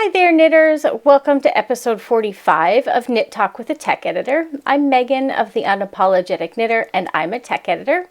Hi there, knitters. Welcome to episode 45 of Knit Talk with a Tech Editor. I'm Megan of the Unapologetic Knitter, and I'm a tech editor.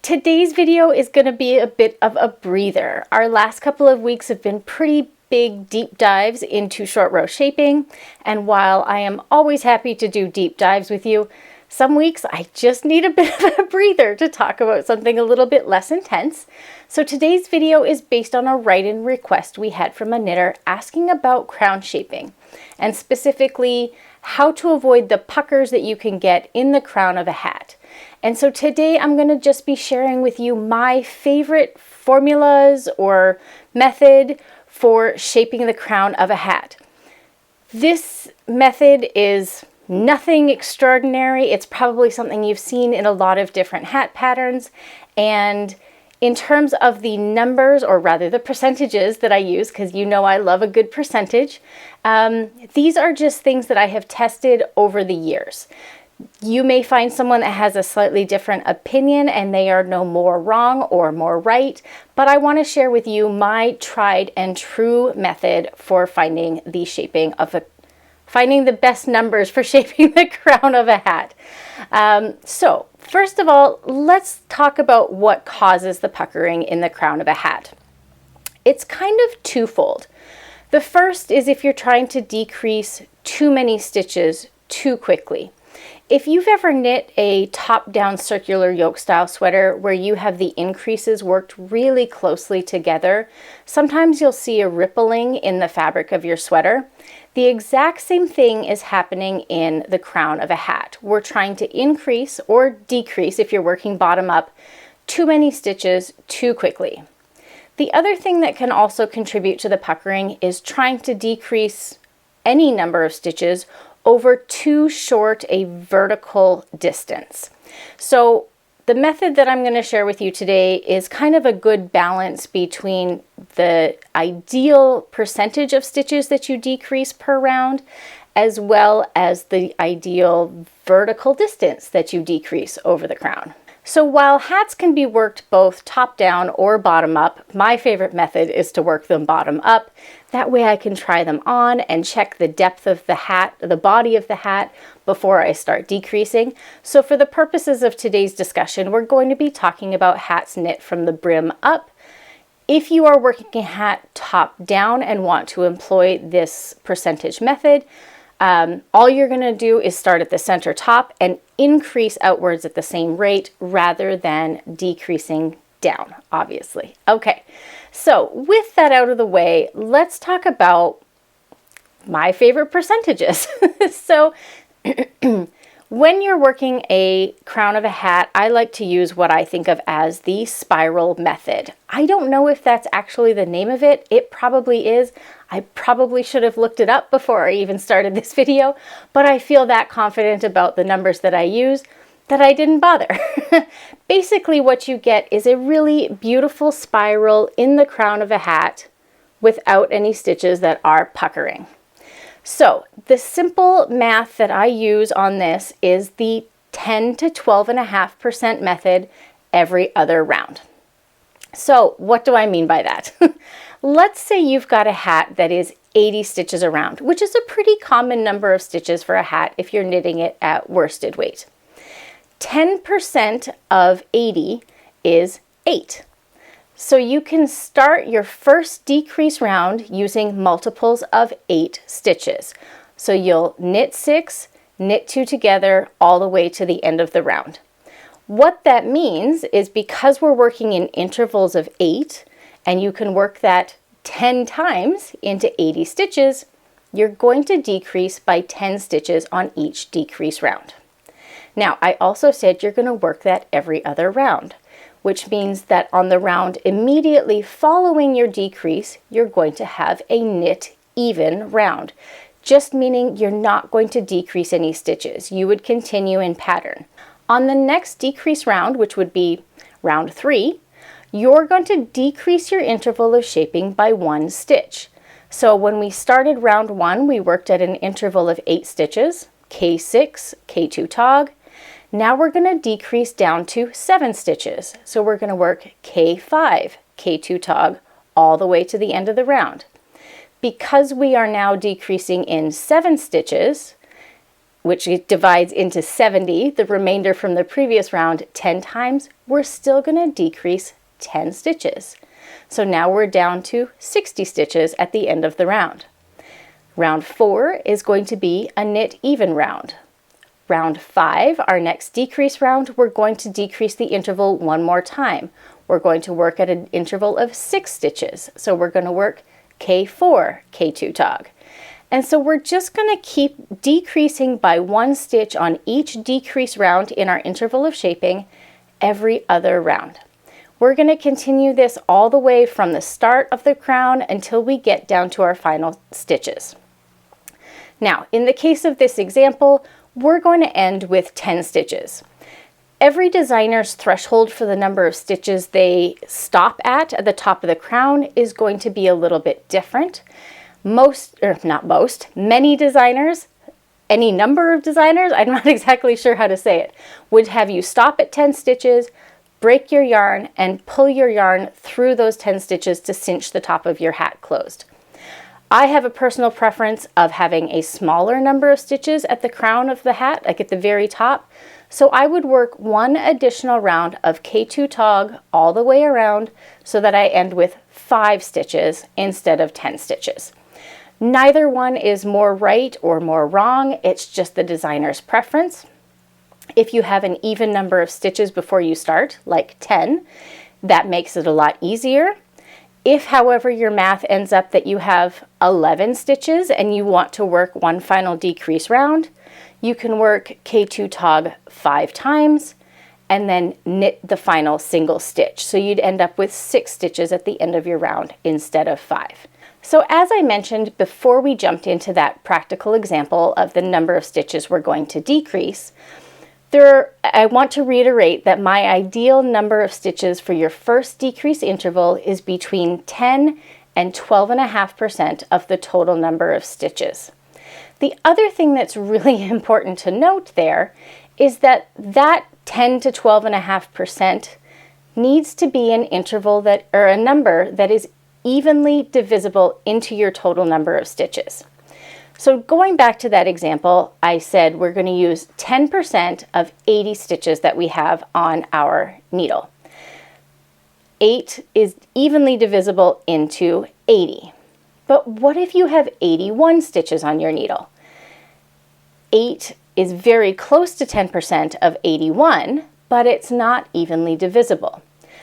Today's video is going to be a bit of a breather. Our last couple of weeks have been pretty big deep dives into short row shaping, and while I am always happy to do deep dives with you, some weeks I just need a bit of a breather to talk about something a little bit less intense. So today's video is based on a write-in request we had from a knitter asking about crown shaping, and specifically how to avoid the puckers that you can get in the crown of a hat. And so today I'm going to just be sharing with you my favorite formulas or method for shaping the crown of a hat. This method is nothing extraordinary. It's probably something you've seen in a lot of different hat patterns, and in terms of the numbers, or rather the percentages that I use, because you know I love a good percentage, these are just things that I have tested over the years. You may find someone that has a slightly different opinion and they are no more wrong or more right, but I want to share with you my tried and true method for finding the best numbers for shaping the crown of a hat. So first of all, let's talk about what causes the puckering in the crown of a hat. It's kind of twofold. The first is if you're trying to decrease too many stitches too quickly. If you've ever knit a top-down circular yoke style sweater where you have the increases worked really closely together, sometimes you'll see a rippling in the fabric of your sweater. The exact same thing is happening in the crown of a hat. We're trying to increase or decrease, if you're working bottom up, too many stitches too quickly. The other thing that can also contribute to the puckering is trying to decrease any number of stitches over too short a vertical distance. So the method that I'm going to share with you today is kind of a good balance between the ideal percentage of stitches that you decrease per round, as well as the ideal vertical distance that you decrease over the crown. So while hats can be worked both top down or bottom up, my favorite method is to work them bottom up. That way I can try them on and check the depth of the hat, the body of the hat, before I start decreasing. So for the purposes of today's discussion, we're going to be talking about hats knit from the brim up. If you are working a hat top down and want to employ this percentage method, all you're going to do is start at the center top and increase outwards at the same rate rather than decreasing down, obviously. Okay, so with that out of the way, let's talk about my favorite percentages. So when you're working a crown of a hat, I like to use what I think of as the spiral method. I don't know if that's actually the name of it. It probably is. I probably should have looked it up before I even started this video, but I feel that confident about the numbers that I use that I didn't bother. Basically, what you get is a really beautiful spiral in the crown of a hat without any stitches that are puckering. So the simple math that I use on this is the 10 to 12.5% method every other round. So what do I mean by that? Let's say you've got a hat that is 80 stitches around, which is a pretty common number of stitches for a hat if you're knitting it at worsted weight. 10% of 80 is 8. So you can start your first decrease round using multiples of 8 stitches. So you'll knit 6, knit 2 together all the way to the end of the round. What that means is because we're working in intervals of 8, and you can work that 10 times into 80 stitches, you're going to decrease by 10 stitches on each decrease round. Now, I also said you're going to work that every other round, which means that on the round immediately following your decrease, you're going to have a knit even round, just meaning you're not going to decrease any stitches. You would continue in pattern. On the next decrease round, which would be round 3, you're going to decrease your interval of shaping by 1 stitch. So when we started round 1, we worked at an interval of 8 stitches, K6, K2 tog. Now we're going to decrease down to 7 stitches. So we're going to work K5, K2 tog, all the way to the end of the round. because we are now decreasing in 7 stitches, which divides into 70, the remainder from the previous round 10 times, we're still going to decrease 10 stitches. So now we're down to 60 stitches at the end of the round. Round 4 is going to be a knit even round. Round 5, our next decrease round, we're going to decrease the interval one more time. We're going to work at an interval of 6 stitches. So we're going to work K4, K2 tog. And so we're just going to keep decreasing by 1 stitch on each decrease round in our interval of shaping every other round. We're going to continue this all the way from the start of the crown until we get down to our final stitches. Now, in the case of this example, we're going to end with 10 stitches. Every designer's threshold for the number of stitches they stop at the top of the crown is going to be a little bit different. Many designers, any number of designers, I'm not exactly sure how to say it, would have you stop at 10 stitches, break your yarn, and pull your yarn through those 10 stitches to cinch the top of your hat closed. I have a personal preference of having a smaller number of stitches at the crown of the hat, like at the very top. So I would work 1 additional round of K2 tog all the way around so that I end with 5 stitches instead of 10 stitches. Neither one is more right or more wrong, it's just the designer's preference. If you have an even number of stitches before you start, like 10, that makes it a lot easier. If, however, your math ends up that you have 11 stitches and you want to work 1 final decrease round, you can work K2 tog 5 times and then knit the final single stitch. So you'd end up with 6 stitches at the end of your round instead of 5. So as I mentioned before we jumped into that practical example of the number of stitches we're going to decrease, I want to reiterate that my ideal number of stitches for your first decrease interval is between 10 and 12.5% of the total number of stitches. The other thing that's really important to note there is that 10 to 12.5% needs to be an interval or a number that is evenly divisible into your total number of stitches. So going back to that example, I said we're going to use 10% of 80 stitches that we have on our needle. 8 is evenly divisible into 80. But what if you have 81 stitches on your needle? 8 is very close to 10% of 81, but it's not evenly divisible.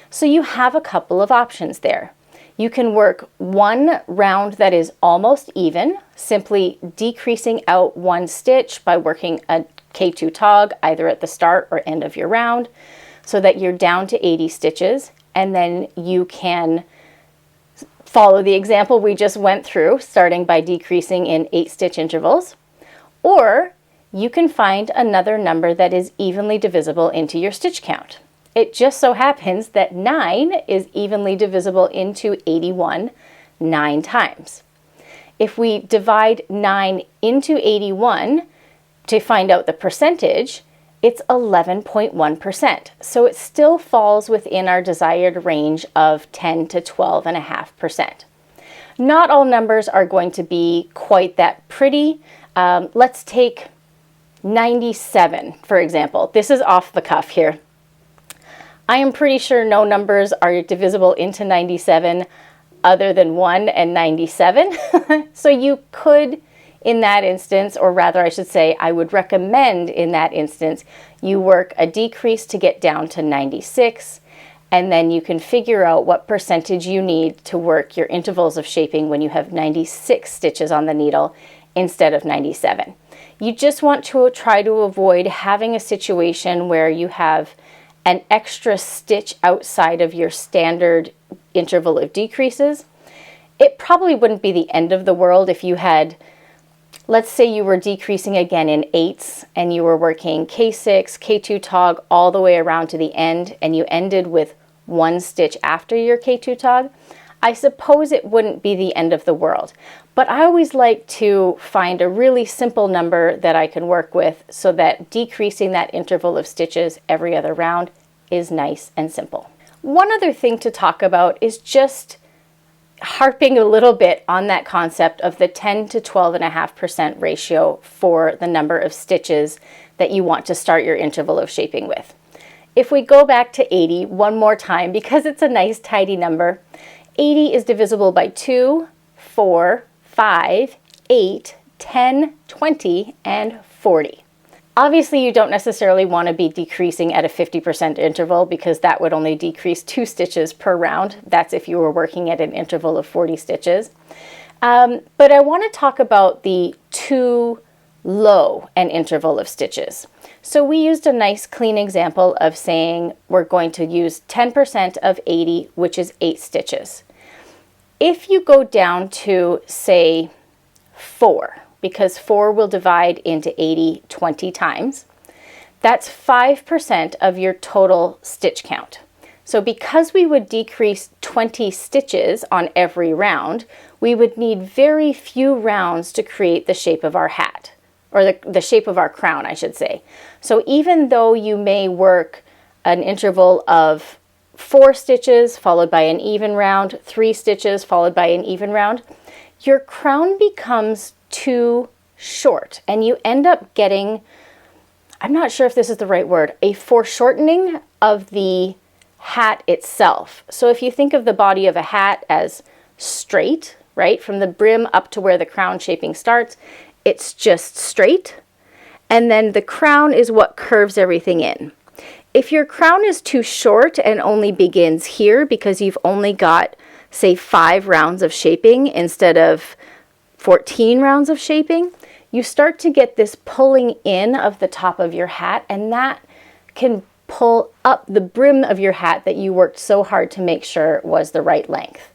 So you have a couple of options there. You can work 1 round that is almost even, simply decreasing out 1 stitch by working a K2 tog either at the start or end of your round so that you're down to 80 stitches, and then you can follow the example we just went through, starting by decreasing in 8 stitch intervals, or you can find another number that is evenly divisible into your stitch count. It just so happens that 9 is evenly divisible into 81 9 times. If we divide 9 into 81 to find out the percentage, it's 11.1%. So it still falls within our desired range of 10 to 12.5%. Not all numbers are going to be quite that pretty. Let's take 97, for example. This is off the cuff here. I am pretty sure no numbers are divisible into 97 other than 1 and 97. So you could, in that instance, or rather I should say, I would recommend in that instance, you work a decrease to get down to 96, and then you can figure out what percentage you need to work your intervals of shaping when you have 96 stitches on the needle instead of 97. You just want to try to avoid having a situation where you have an extra stitch outside of your standard interval of decreases. It probably wouldn't be the end of the world if you had, let's say you were decreasing again in 8s and you were working K6, K2 tog all the way around to the end, and you ended with 1 stitch after your K2 tog. I suppose it wouldn't be the end of the world, but I always like to find a really simple number that I can work with so that decreasing that interval of stitches every other round is nice and simple. One other thing to talk about is just harping a little bit on that concept of the 10 to 12.5% ratio for the number of stitches that you want to start your interval of shaping with. If we go back to 80 one more time, because it's a nice tidy number, 80 is divisible by 2, 4, 5, 8, 10, 20, and 40. Obviously, you don't necessarily want to be decreasing at a 50% interval because that would only decrease 2 stitches per round. That's if you were working at an interval of 40 stitches. But I want to talk about the too low an interval of stitches. So we used a nice clean example of saying we're going to use 10% of 80, which is 8 stitches. If you go down to, say, 4, because 4 will divide into 80 20 times, that's 5% of your total stitch count. So because we would decrease 20 stitches on every round, we would need very few rounds to create the shape of our hat, or the shape of our crown, I should say. So even though you may work an interval of 4 stitches followed by an even round, 3 stitches followed by an even round, your crown becomes too short and you end up getting, I'm not sure if this is the right word, a foreshortening of the hat itself. So if you think of the body of a hat as straight, right, from the brim up to where the crown shaping starts, it's just straight, and then the crown is what curves everything in. If your crown is too short and only begins here because you've only got, say, 5 rounds of shaping instead of 14 rounds of shaping, you start to get this pulling in of the top of your hat, and that can pull up the brim of your hat that you worked so hard to make sure was the right length.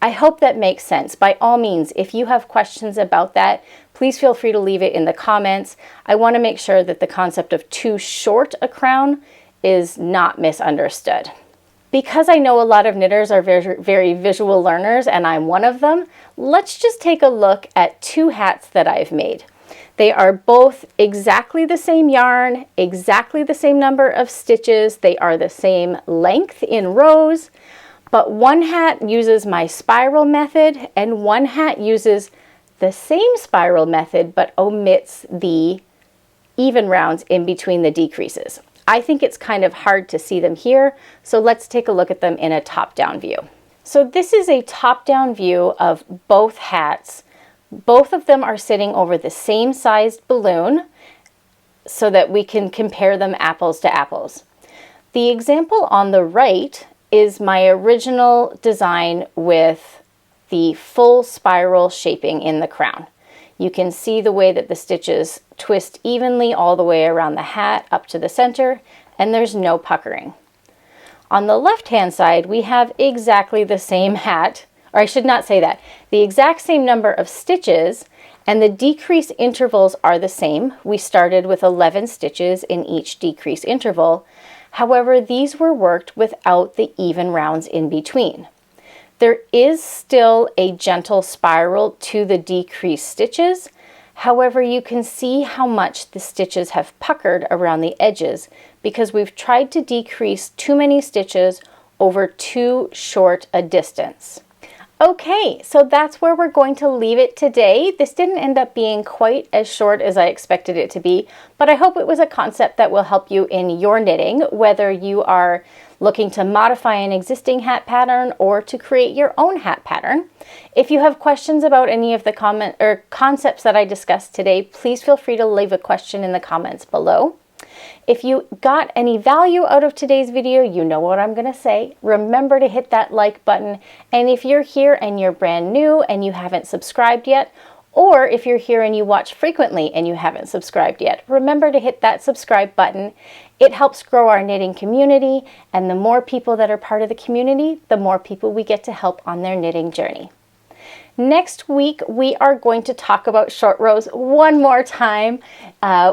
I hope that makes sense. By all means, if you have questions about that, please feel free to leave it in the comments. I want to make sure that the concept of too short a crown is not misunderstood. Because I know a lot of knitters are very visual learners, and I'm one of them, let's just take a look at 2 hats that I've made. They are both exactly the same yarn, exactly the same number of stitches, they are the same length in rows, but one hat uses my spiral method and one hat uses the same spiral method but omits the even rounds in between the decreases. I think it's kind of hard to see them here, so let's take a look at them in a top-down view. So this is a top-down view of both hats. Both of them are sitting over the same sized balloon so that we can compare them apples to apples. The example on the right is my original design with the full spiral shaping in the crown. You can see the way that the stitches twist evenly all the way around the hat up to the center, and there's no puckering. On the left-hand side, we have exactly the same hat, or I should not say that, the exact same number of stitches, and the decrease intervals are the same. We started with 11 stitches in each decrease interval. However, these were worked without the even rounds in between. There is still a gentle spiral to the decreased stitches. However, you can see how much the stitches have puckered around the edges because we've tried to decrease too many stitches over too short a distance. Okay, so that's where we're going to leave it today. This didn't end up being quite as short as I expected it to be, but I hope it was a concept that will help you in your knitting, whether you are looking to modify an existing hat pattern or to create your own hat pattern. If you have questions about any of the concepts that I discussed today, please feel free to leave a question in the comments below. If you got any value out of today's video, you know what I'm going to say. Remember to hit that like button. And if you're here and you're brand new and you haven't subscribed yet, or if you're here and you watch frequently and you haven't subscribed yet, remember to hit that subscribe button. It helps grow our knitting community, and the more people that are part of the community, the more people we get to help on their knitting journey. Next week, we are going to talk about short rows one more time.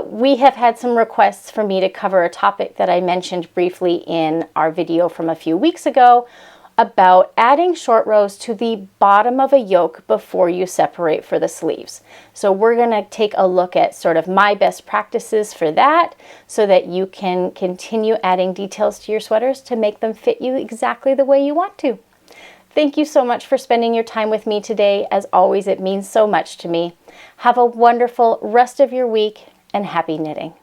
We have had some requests for me to cover a topic that I mentioned briefly in our video from a few weeks ago about adding short rows to the bottom of a yoke before you separate for the sleeves. So we're going to take a look at sort of my best practices for that so that you can continue adding details to your sweaters to make them fit you exactly the way you want to. Thank you so much for spending your time with me today. As always, it means so much to me. Have a wonderful rest of your week and happy knitting.